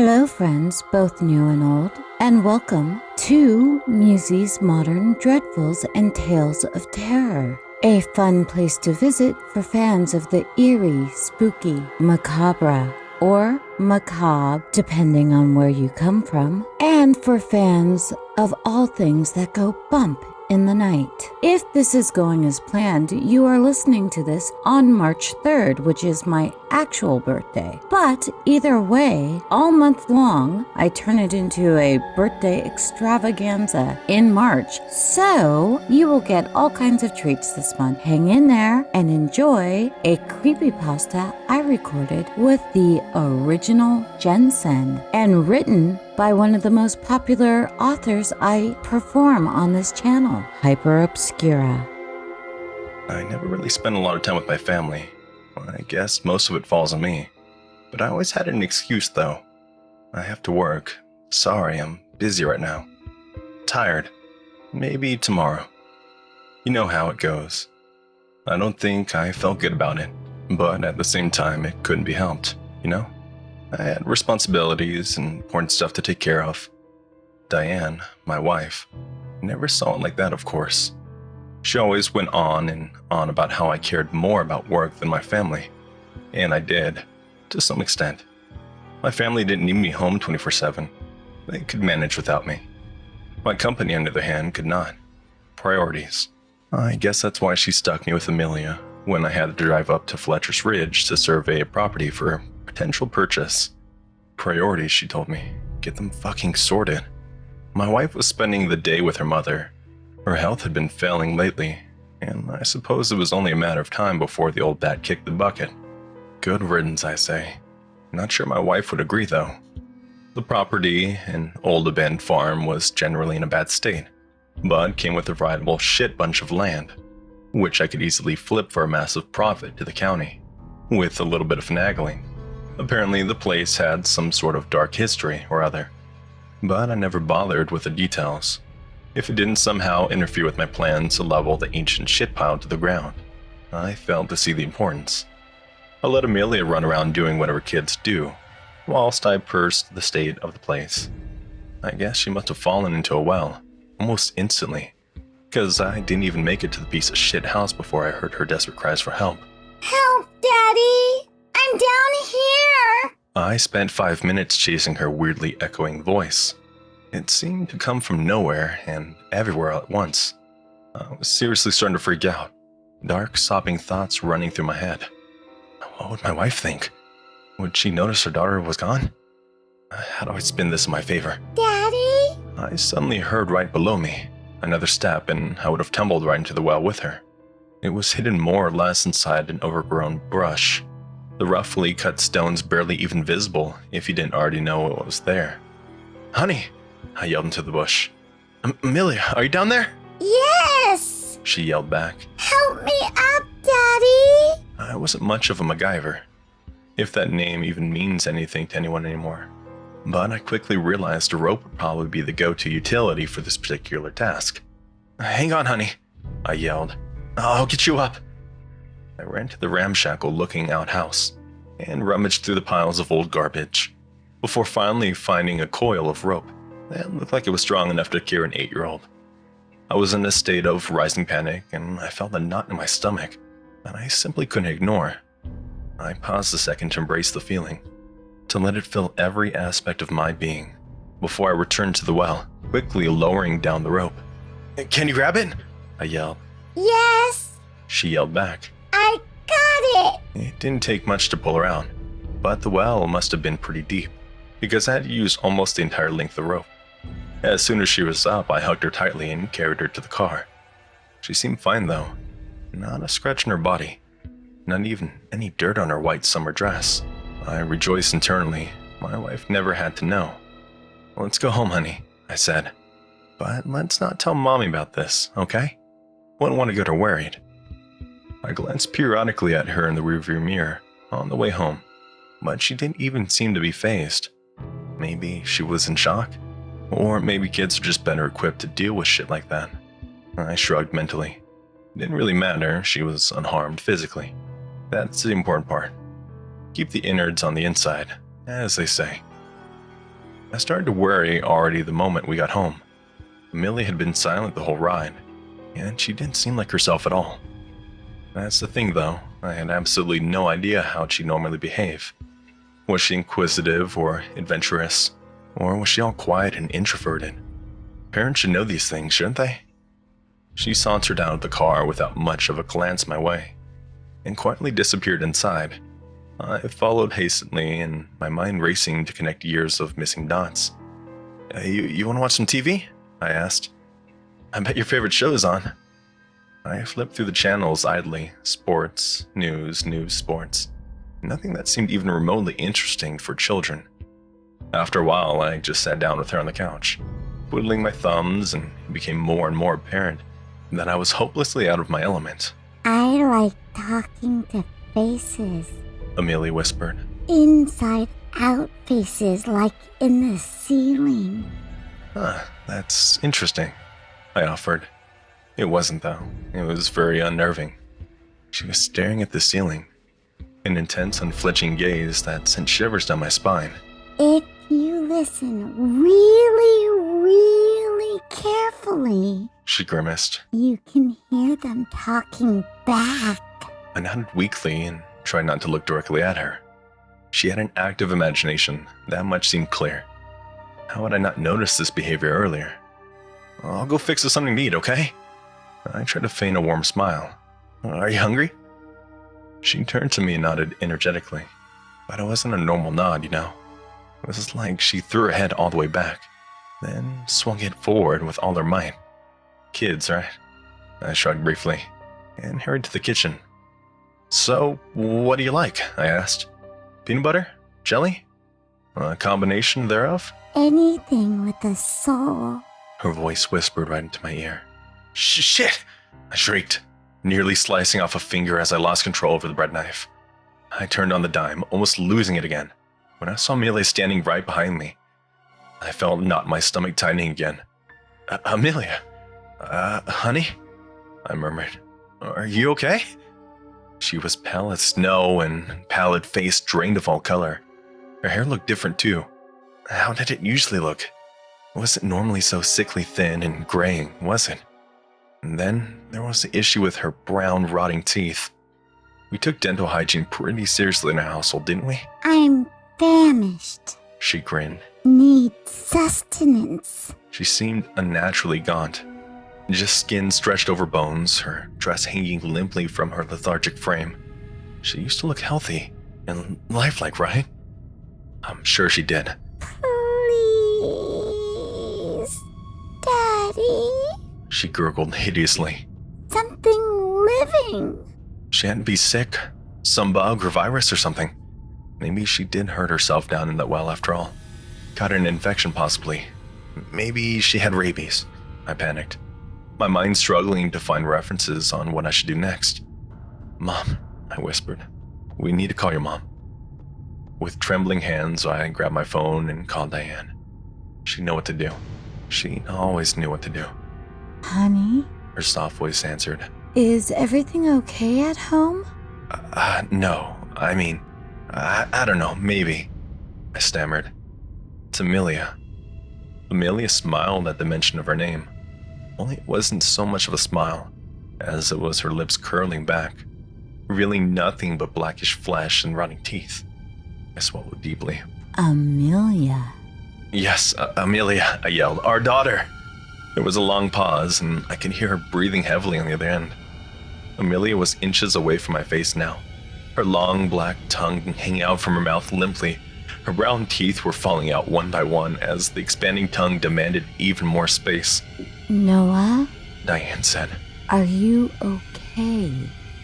Hello friends, both new and old, and welcome to Musey's Modern Dreadfuls and Tales of Terror, a fun place to visit for fans of the eerie, spooky, macabre, or macabre, depending on where you come from, and for fans of all things that go bump in the night. If this is going as planned, you are listening to this on March 3rd, which is my actual birthday. But either way, all month long, I turn it into a birthday extravaganza in March. So you will get all kinds of treats this month. Hang in there and enjoy a creepypasta I recorded with the original Jensen and written by one of the most popular authors I perform on this channel, Hyperobscura. I never really spent a lot of time with my family. Well, I guess most of it falls on me. But I always had an excuse though. I have to work. Sorry, I'm busy right now. Tired. Maybe tomorrow. You know how it goes. I don't think I felt good about it, but at the same time it couldn't be helped, you know? I had responsibilities and important stuff to take care of. Diane, my wife, never saw it like that, of course. She always went on and on about how I cared more about work than my family. And I did, to some extent. My family didn't need me home 24/7. They could manage without me. My company, on the other hand, could not. Priorities. I guess that's why she stuck me with Amelia when I had to drive up to Fletcher's Ridge to survey a property for potential purchase. Priorities, she told me. Get them fucking sorted. My wife was spending the day with her mother. Her health had been failing lately, and I suppose it was only a matter of time before the old bat kicked the bucket. Good riddance, I say. Not sure my wife would agree, though. The property, an old abandoned farm, was generally in a bad state, but came with a rideable shit bunch of land, which I could easily flip for a massive profit to the county, with a little bit of finagling. Apparently, the place had some sort of dark history or other, but I never bothered with the details, if it didn't somehow interfere with my plans to level the ancient shit pile to the ground. I failed to see the importance. I let Amelia run around doing whatever kids do, whilst I pursed the state of the place. I guess she must have fallen into a well, almost instantly, because I didn't even make it to the piece of shit house before I heard her desperate cries for help. Help, Daddy! I'm down here! I spent 5 minutes chasing her weirdly echoing voice. It seemed to come from nowhere and everywhere at once. I was seriously starting to freak out, dark, sobbing thoughts running through my head. What would my wife think? Would she notice her daughter was gone? How do I spin this in my favor? Daddy? I suddenly heard right below me. Another step and I would have tumbled right into the well with her. It was hidden more or less inside an overgrown brush. The roughly cut stones barely even visible if you didn't already know what was there. Honey, I yelled into the bush. Amelia, are you down there? Yes! She yelled back. Help me up, Daddy! I wasn't much of a MacGyver, if that name even means anything to anyone anymore. But I quickly realized a rope would probably be the go-to utility for this particular task. Hang on, honey, I yelled. I'll get you up. I ran to the ramshackle-looking outhouse and rummaged through the piles of old garbage, before finally finding a coil of rope that looked like it was strong enough to carry an 8-year-old. I was in a state of rising panic, and I felt a knot in my stomach that I simply couldn't ignore. I paused a second to embrace the feeling, to let it fill every aspect of my being, before I returned to the well, quickly lowering down the rope. Can you grab it? I yelled. Yes! She yelled back. I got it! It didn't take much to pull her out, but the well must have been pretty deep, because I had to use almost the entire length of the rope. As soon as she was up, I hugged her tightly and carried her to the car. She seemed fine though, not a scratch in her body, not even any dirt on her white summer dress. I rejoiced internally. My wife never had to know. Let's go home, honey, I said. But let's not tell Mommy about this, okay? Wouldn't want to get her worried. I glanced periodically at her in the rearview mirror on the way home, but she didn't even seem to be fazed. Maybe she was in shock? Or maybe kids are just better equipped to deal with shit like that. I shrugged mentally. Didn't really matter, she was unharmed physically. That's the important part. Keep the innards on the inside, as they say. I started to worry already the moment we got home. Amelia had been silent the whole ride, and she didn't seem like herself at all. That's the thing, though. I had absolutely no idea how she'd normally behave. Was she inquisitive or adventurous? Or was she all quiet and introverted? Parents should know these things, shouldn't they? She sauntered out of the car without much of a glance my way, and quietly disappeared inside. I followed hastily, and my mind racing to connect years of missing dots. You want to watch some TV? I asked. I bet your favorite show is on. I flipped through the channels idly. Sports, news, sports. Nothing that seemed even remotely interesting for children. After a while, I just sat down with her on the couch, twiddling my thumbs, and it became more and more apparent that I was hopelessly out of my element. I like talking to faces. Amelia whispered. Inside out faces, like in the ceiling. That's interesting, I offered. It wasn't, though. It was very unnerving. She was staring at the ceiling, an intense, unflinching gaze that sent shivers down my spine. If you listen really, really carefully, She grimaced. you can hear them talking back. I nodded weakly and tried not to look directly at her. She had an active imagination, that much seemed clear. How had I not noticed this behavior earlier? I'll go fix us something to eat, okay? I tried to feign a warm smile. Are you hungry? She turned to me and nodded energetically, but it wasn't a normal nod, you know. It was like she threw her head all the way back, then swung it forward with all her might. Kids, right? I shrugged briefly and hurried to the kitchen. So, what do you like? I asked. Peanut butter? Jelly? A combination thereof? Anything with a soul. Her voice whispered right into my ear. Shit! I shrieked, nearly slicing off a finger as I lost control over the bread knife. I turned on the dime, almost losing it again, when I saw Amelia standing right behind me. I felt not my stomach tightening again. Amelia? Honey? I murmured. Are you okay? She was pale as snow and pallid face drained of all color. Her hair looked different too. How did it usually look? It wasn't normally so sickly thin and graying, was it? And then there was the issue with her brown, rotting teeth. We took dental hygiene pretty seriously in our household, didn't we? I'm famished. She grinned. Need sustenance. She seemed unnaturally gaunt. Just skin stretched over bones, her dress hanging limply from her lethargic frame. She used to look healthy and lifelike, right? I'm sure she did. Please, Daddy. She gurgled hideously. Something living. She had to be sick, some bug or virus or something. Maybe she did hurt herself down in that well after all. Got an infection possibly. Maybe she had rabies. I panicked, my mind struggling to find references on what I should do next. Mom, I whispered. We need to call your mom. With trembling hands, I grabbed my phone and called Diane. She knew what to do. She always knew what to do. Honey, Her soft voice answered. is everything okay at home? No. I mean, I don't know, maybe. I stammered. It's Amelia. Amelia smiled at the mention of her name. Only it wasn't so much of a smile, as it was her lips curling back, revealing nothing but blackish flesh and rotting teeth. I swallowed deeply. Amelia. Yes, Amelia, I yelled. Our daughter! There was a long pause, and I could hear her breathing heavily on the other end. Amelia was inches away from my face now, her long black tongue hanging out from her mouth limply. Her brown teeth were falling out one by one as the expanding tongue demanded even more space. Noah, Diane said. are you okay?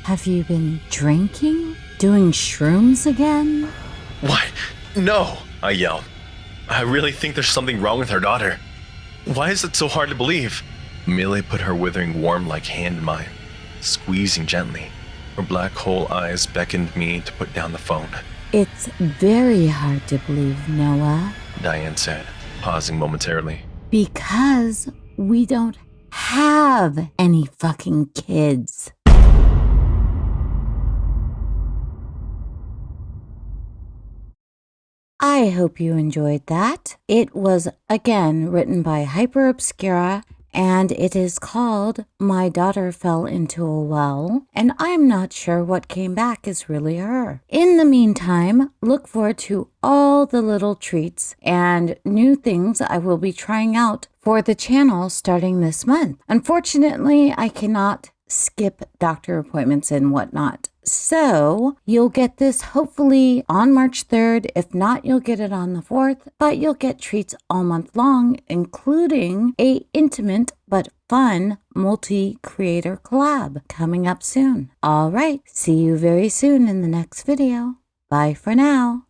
Have you been drinking? Doing shrooms again? Why? No, I yelled. I really think there's something wrong with our daughter. Why is it so hard to believe? Amelia put her withering, warm-like hand in mine, squeezing gently. Her black hole eyes beckoned me to put down the phone. It's very hard to believe, Noah, Diane said, pausing momentarily. because we don't have any fucking kids. I hope you enjoyed that. It was, again, written by Hyperobscura, and it is called My Daughter Fell into a Well, and I'm not sure what came back is really her. In the meantime, look forward to all the little treats and new things I will be trying out for the channel starting this month. Unfortunately, I cannot skip doctor appointments and whatnot. So you'll get this hopefully on March 3rd. If not, you'll get it on the 4th, but you'll get treats all month long, including a intimate but fun multi-creator collab coming up soon. All right, see you very soon in the next video. Bye for now.